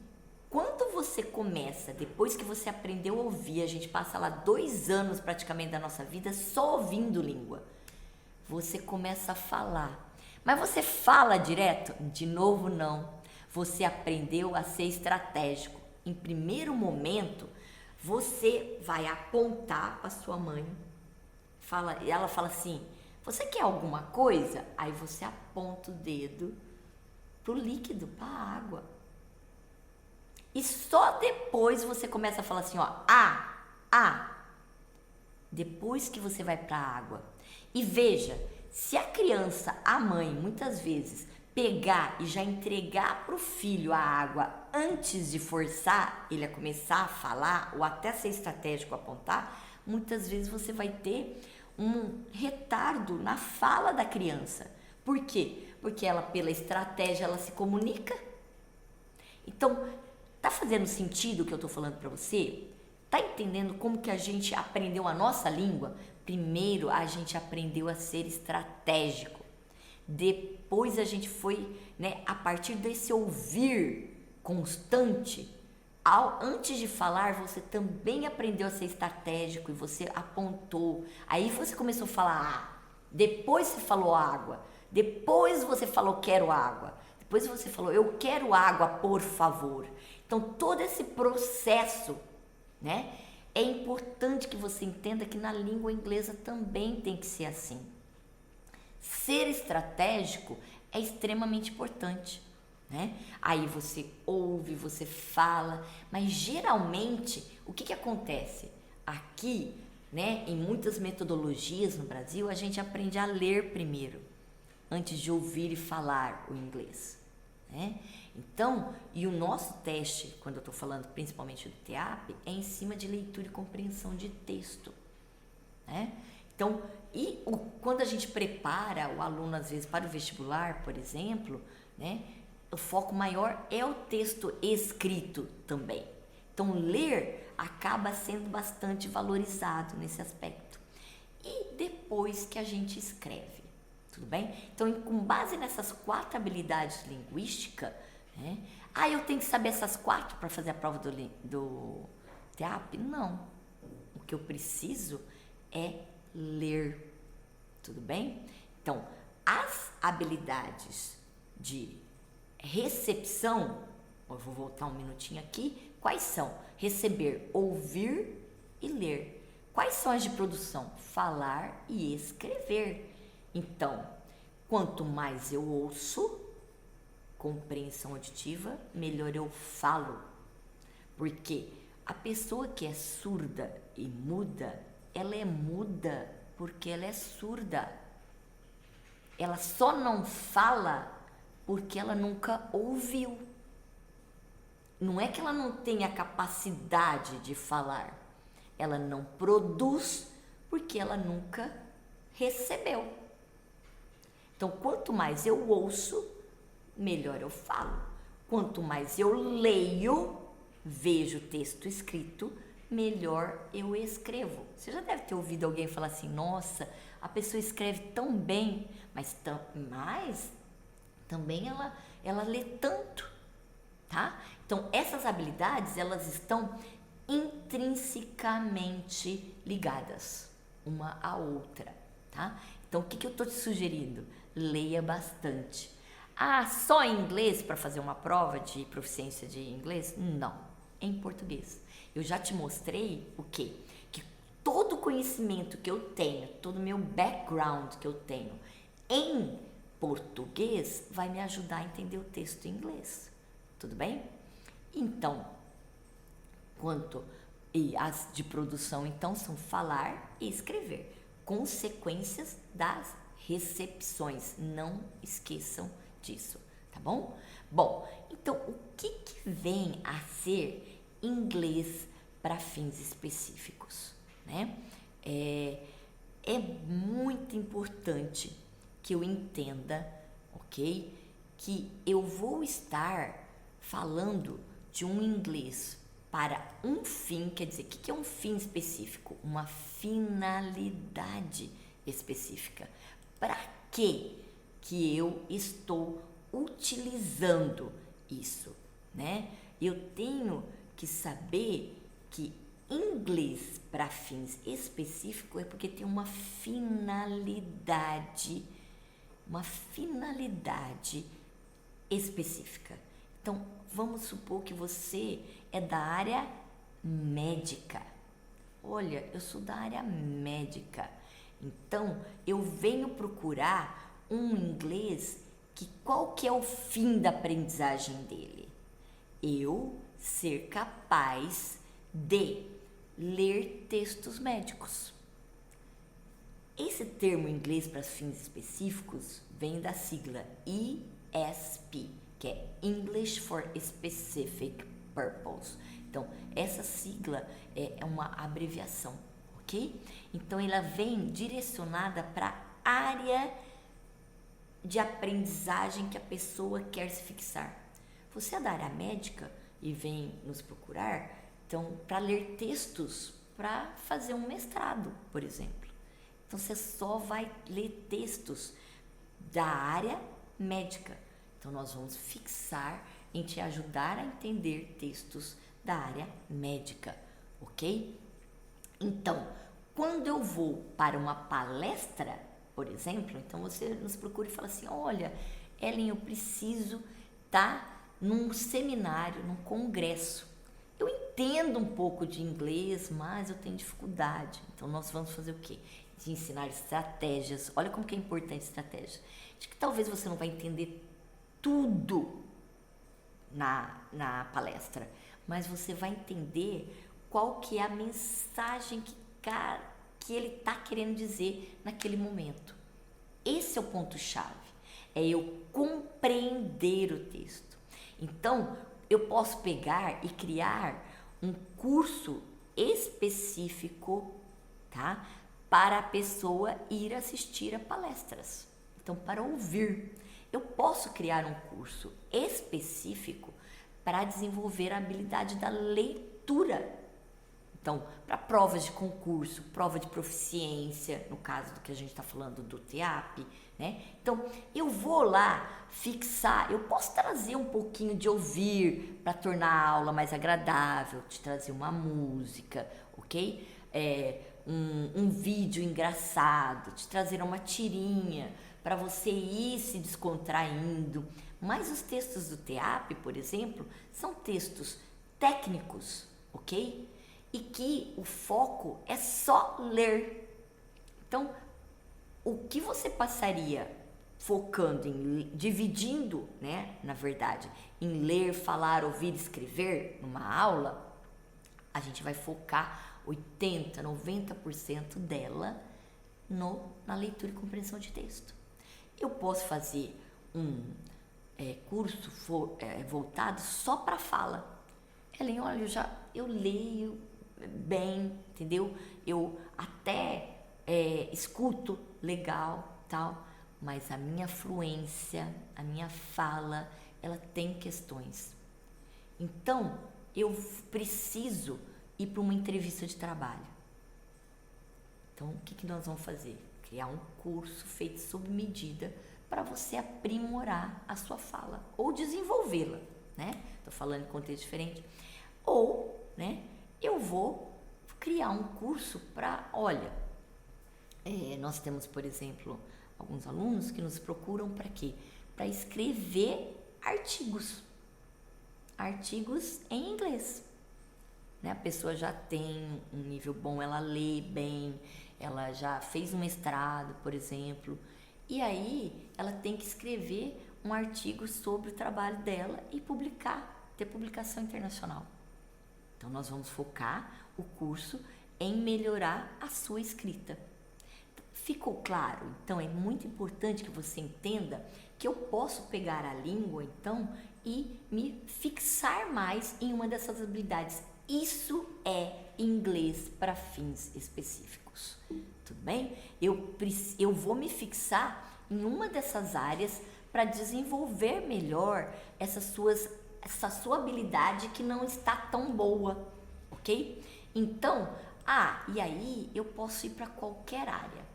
quando você começa, depois que você aprendeu a ouvir, a gente passa lá 2 anos praticamente da nossa vida só ouvindo língua, você começa a falar. Mas você fala direto? De novo, não. Você aprendeu a ser estratégico. Em primeiro momento, você vai apontar para sua mãe, ela fala assim: você quer alguma coisa? Aí você aponta o dedo pro líquido, para a água. E só depois você começa a falar assim, ó, depois que você vai para a água. E veja, se a criança, a mãe, muitas vezes pegar e já entregar pro filho a água antes de forçar ele a começar a falar ou até ser estratégico apontar, muitas vezes você vai ter um retardo na fala da criança. Por quê? Porque ela, pela estratégia, ela se comunica. Então, tá fazendo sentido o que eu tô falando para você? Tá entendendo como que a gente aprendeu a nossa língua? Primeiro, a gente aprendeu a ser estratégico. Depois a gente foi, né, a partir desse ouvir constante, antes de falar, você também aprendeu a ser estratégico e você apontou. Aí você começou a falar depois você falou água, depois você falou quero água, depois você falou eu quero água, por favor. Então todo esse processo, né, é importante que você entenda que na língua inglesa também tem que ser assim. Ser estratégico é extremamente importante, né? Aí você ouve, você fala, mas geralmente o que acontece? Aqui, né, em muitas metodologias no Brasil, a gente aprende a ler primeiro, antes de ouvir e falar o inglês, né? Então, e o nosso teste, quando eu estou falando principalmente do TEAP, é em cima de leitura e compreensão de texto, né? Então, quando a gente prepara o aluno, às vezes, para o vestibular, por exemplo, né, o foco maior é o texto escrito também. Então, ler acaba sendo bastante valorizado nesse aspecto. E depois que a gente escreve, tudo bem? Então, com base nessas 4 habilidades linguísticas, né, eu tenho que saber essas 4 para fazer a prova do TEAP? Não. O que eu preciso é ler, tudo bem? Então, as habilidades de recepção, eu vou voltar um minutinho aqui, quais são? Receber, ouvir e ler. Quais são as de produção? Falar e escrever. Então, quanto mais eu ouço, compreensão auditiva, melhor eu falo. Porque a pessoa que é surda e muda, ela é muda porque ela é surda. Ela só não fala porque ela nunca ouviu. Não é que ela não tenha capacidade de falar. Ela não produz porque ela nunca recebeu. Então, quanto mais eu ouço, melhor eu falo. Quanto mais eu leio, vejo o texto escrito, melhor eu escrevo. Você já deve ter ouvido alguém falar assim, nossa, a pessoa escreve tão bem, mas também ela lê tanto, tá? Então, essas habilidades, elas estão intrinsecamente ligadas uma à outra, tá? Então, o que eu tô te sugerindo? Leia bastante. Só em inglês para fazer uma prova de proficiência de inglês? Não, em português. Eu já te mostrei o quê? Que todo o conhecimento que eu tenho, todo o meu background que eu tenho em português vai me ajudar a entender o texto em inglês. Tudo bem? Então, e as de produção, então, são falar e escrever. Consequências das recepções. Não esqueçam disso, tá bom? Bom, então, o que vem a ser inglês para fins específicos, né? É muito importante que eu entenda, ok? Que eu vou estar falando de um inglês para um fim, quer dizer, o que é um fim específico? Uma finalidade específica. Para que eu estou utilizando isso, né? Eu tenho que saber que inglês para fins específicos é porque tem uma finalidade específica. Então, vamos supor que você é da área médica. Olha, eu sou da área médica. Então, eu venho procurar um inglês que qual que é o fim da aprendizagem dele? Eu ser capaz de ler textos médicos. Esse termo em inglês para fins específicos vem da sigla ESP, que é English for Specific Purpose. Então, essa sigla é uma abreviação, ok? Então, ela vem direcionada para a área de aprendizagem que a pessoa quer se fixar. Você é da área médica e vem nos procurar, então, para ler textos para fazer um mestrado, por exemplo. Então, você só vai ler textos da área médica. Então, nós vamos fixar em te ajudar a entender textos da área médica, ok? Então, quando eu vou para uma palestra, por exemplo, então você nos procura e fala assim, olha, Ellen, eu preciso estar num seminário, num congresso. Eu entendo um pouco de inglês, mas eu tenho dificuldade. Então, nós vamos fazer o quê? De ensinar estratégias. Olha como que é importante estratégia. De que talvez você não vai entender tudo na palestra, mas você vai entender qual que é a mensagem que ele está querendo dizer naquele momento. Esse é o ponto-chave. É eu compreender o texto. Então, eu posso pegar e criar um curso específico, tá? Para a pessoa ir assistir a palestras. Então, para ouvir. Eu posso criar um curso específico para desenvolver a habilidade da leitura. Então, para provas de concurso, prova de proficiência, no caso do que a gente está falando do TEAP, né? Então, eu vou lá fixar, eu posso trazer um pouquinho de ouvir para tornar a aula mais agradável, te trazer uma música, ok? Um vídeo engraçado, te trazer uma tirinha para você ir se descontraindo. Mas os textos do TEAP, por exemplo, são textos técnicos, ok? E que o foco é só ler. Então, o que você passaria focando em, dividindo, né, na verdade, em ler, falar, ouvir, escrever numa aula, a gente vai focar 80%, 90% dela na leitura e compreensão de texto. Eu posso fazer um curso voltado só para fala. Ellen, olha, eu leio bem, entendeu? Eu até escuto legal, tal, mas a minha fluência, a minha fala, ela tem questões. Então, eu preciso ir para uma entrevista de trabalho. Então, o que nós vamos fazer? Criar um curso feito sob medida para você aprimorar a sua fala ou desenvolvê-la, né? Estou falando em contexto diferente. Ou, né, eu vou criar um curso para, olha, nós temos, por exemplo, alguns alunos que nos procuram para quê? Para escrever artigos em inglês. Né? A pessoa já tem um nível bom, ela lê bem, ela já fez um mestrado, por exemplo, e aí ela tem que escrever um artigo sobre o trabalho dela e publicar, ter publicação internacional. Então, nós vamos focar o curso em melhorar a sua escrita. Ficou claro? Então, é muito importante que você entenda que eu posso pegar a língua, então, e me fixar mais em uma dessas habilidades. Isso é inglês para fins específicos, tudo bem? Eu vou me fixar em uma dessas áreas para desenvolver melhor essa sua habilidade que não está tão boa, ok? Então, e aí eu posso ir para qualquer área.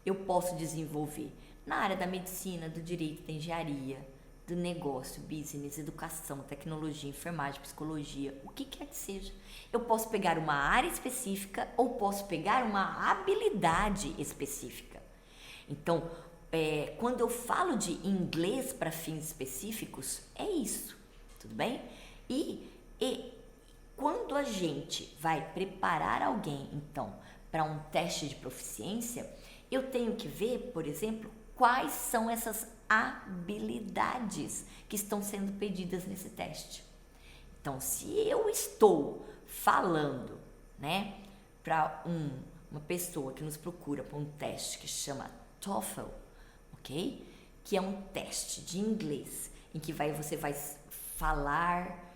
Eu posso desenvolver na área da medicina, do direito, da engenharia, do negócio, business, educação, tecnologia, enfermagem, psicologia, o que quer que seja. Eu posso pegar uma área específica ou posso pegar uma habilidade específica. Então, quando eu falo de inglês para fins específicos, é isso. tudo bem? E quando a gente vai preparar alguém, então, para um teste de proficiência, eu tenho que ver, por exemplo, quais são essas habilidades que estão sendo pedidas nesse teste. Então, se eu estou falando, né, para uma pessoa que nos procura para um teste que chama TOEFL, ok? Que é um teste de inglês em que você vai falar,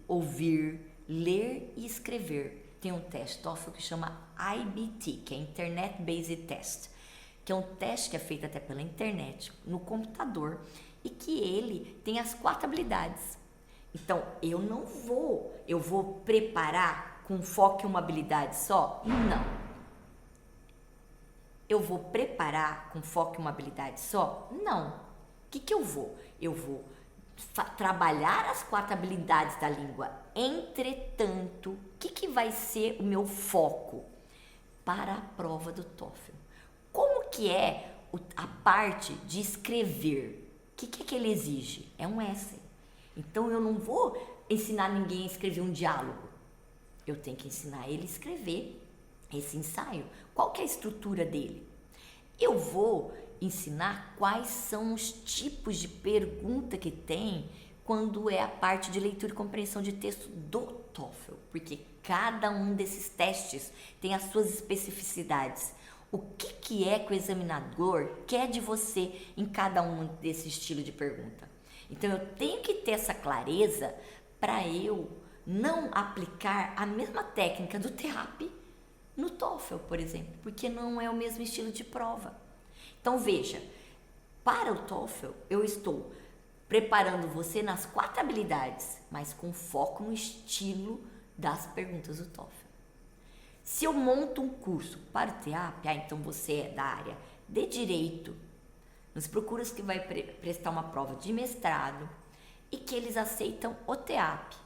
ouvir, ler e escrever. Tem um teste TOEFL que chama IBT, que é Internet Based Test, que é um teste que é feito até pela internet, no computador, e que ele tem as 4 habilidades. Então, eu vou preparar com foco em uma habilidade só? Não. Eu vou preparar com foco em uma habilidade só? Não. O que eu vou? Eu vou trabalhar as 4 habilidades da língua. Entretanto, o que vai ser o meu foco para a prova do TOEFL? Como que é a parte de escrever? O que ele exige? É um essay. Então, eu não vou ensinar ninguém a escrever um diálogo. Eu tenho que ensinar ele a escrever esse ensaio. Qual que é a estrutura dele? Eu vou ensinar quais são os tipos de pergunta que tem quando é a parte de leitura e compreensão de texto do TOEFL, porque cada um desses testes tem as suas especificidades. O que é que o examinador quer de você em cada um desse estilo de pergunta? Então, eu tenho que ter essa clareza para eu não aplicar a mesma técnica do TEAP no TOEFL, por exemplo, porque não é o mesmo estilo de prova. Então, veja, para o TOEFL, eu estou preparando você nas 4 habilidades, mas com foco no estilo das perguntas do TOEFL. Se eu monto um curso para o TEAP, então você é da área de Direito, nos procuras que vai prestar uma prova de mestrado e que eles aceitam o TEAP.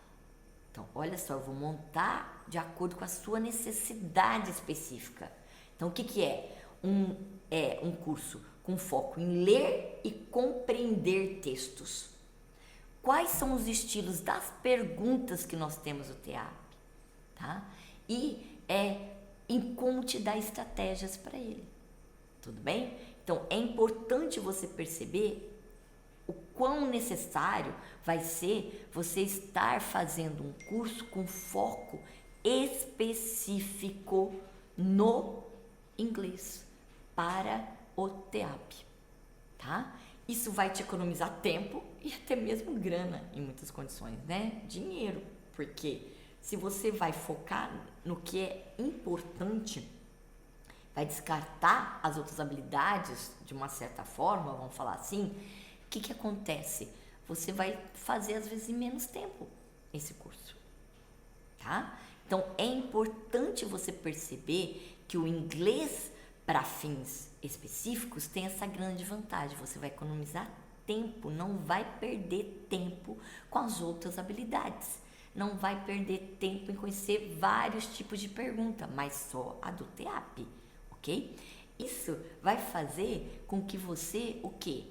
Então, olha só, eu vou montar de acordo com a sua necessidade específica. Então, o que é? Um curso com foco em ler e compreender textos. Quais são os estilos das perguntas que nós temos no TEAP? Tá? E em como te dar estratégias para ele. Tudo bem? Então, é importante você perceber o quão necessário vai ser você estar fazendo um curso com foco específico no inglês para o TEAP, tá? Isso vai te economizar tempo e até mesmo grana em muitas condições, né? Dinheiro, porque se você vai focar no que é importante, vai descartar as outras habilidades de uma certa forma, vamos falar assim, o que acontece? Você vai fazer às vezes em menos tempo esse curso, tá? Então, é importante você perceber que o inglês para fins específicos tem essa grande vantagem, você vai economizar tempo, não vai perder tempo com as outras habilidades. Não vai perder tempo em conhecer vários tipos de pergunta, mas só a do TEAP, ok? Isso vai fazer com que você, o quê?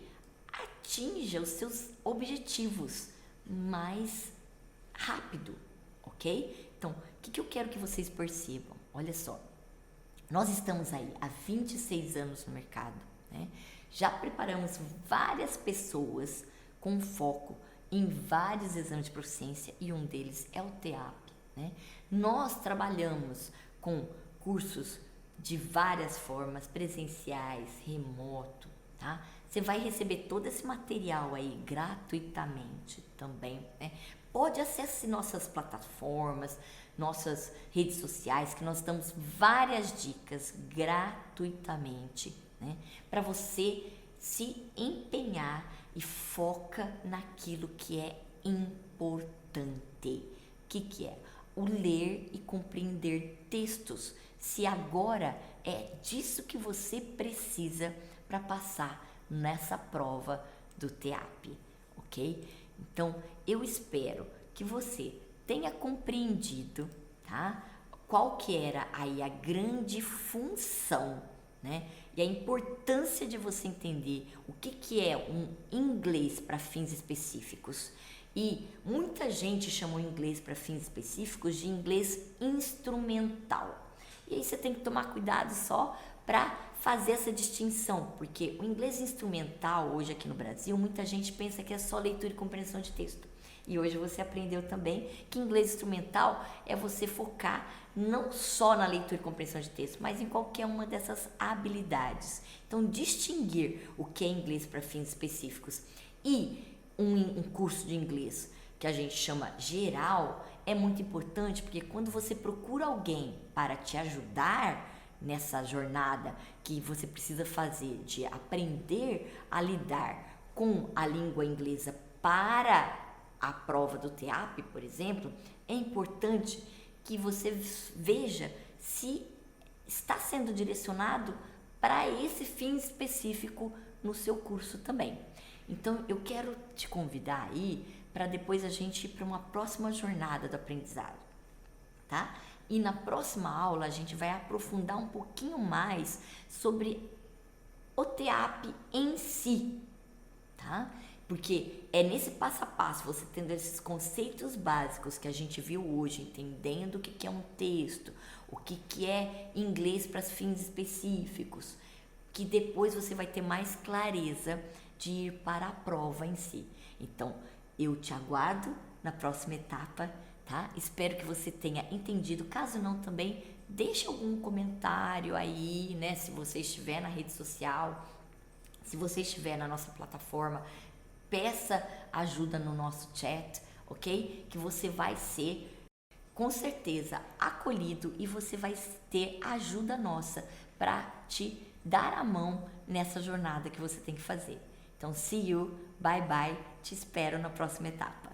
Atinja os seus objetivos mais rápido, ok? Então, o que eu quero que vocês percebam? Olha só, nós estamos aí há 26 anos no mercado, né? Já preparamos várias pessoas com foco em vários exames de proficiência e um deles é o TEAP, né? Nós trabalhamos com cursos de várias formas, presenciais, remoto, tá? Você vai receber todo esse material aí gratuitamente também, né? Pode acessar nossas plataformas, nossas redes sociais, que nós damos várias dicas gratuitamente, né? Para você se empenhar e foca naquilo que é importante. O que é? O ler e compreender textos. Se agora é disso que você precisa para passar nessa prova do TEAP, ok? Então, eu espero que você tenha compreendido, tá? Qual que era aí a grande função, né? E a importância de você entender o que é um inglês para fins específicos E muita gente chama o inglês para fins específicos de inglês instrumental. E aí você tem que tomar cuidado só para fazer essa distinção, porque o inglês instrumental hoje aqui no Brasil, muita gente pensa que é só leitura e compreensão de texto. E hoje você aprendeu também que inglês instrumental é você focar não só na leitura e compreensão de texto, mas em qualquer uma dessas habilidades. Então, distinguir o que é inglês para fins específicos e um curso de inglês que a gente chama geral é muito importante, porque quando você procura alguém para te ajudar nessa jornada que você precisa fazer de aprender a lidar com a língua inglesa para a prova do TEAP, por exemplo, é importante que você veja se está sendo direcionado para esse fim específico no seu curso também. Então, eu quero te convidar aí para depois a gente ir para uma próxima jornada do aprendizado, tá? E na próxima aula a gente vai aprofundar um pouquinho mais sobre o TEAP em si, tá? Porque é nesse passo a passo, você tendo esses conceitos básicos que a gente viu hoje, entendendo o que é um texto, o que é inglês para fins específicos, que depois você vai ter mais clareza de ir para a prova em si. Então, eu te aguardo na próxima etapa, tá? Espero que você tenha entendido. Caso não, também deixe algum comentário aí, né? Se você estiver na rede social, se você estiver na nossa plataforma, peça ajuda no nosso chat, ok? Que você vai ser, com certeza, acolhido e você vai ter ajuda nossa para te dar a mão nessa jornada que você tem que fazer. Então, see you, bye bye, te espero na próxima etapa.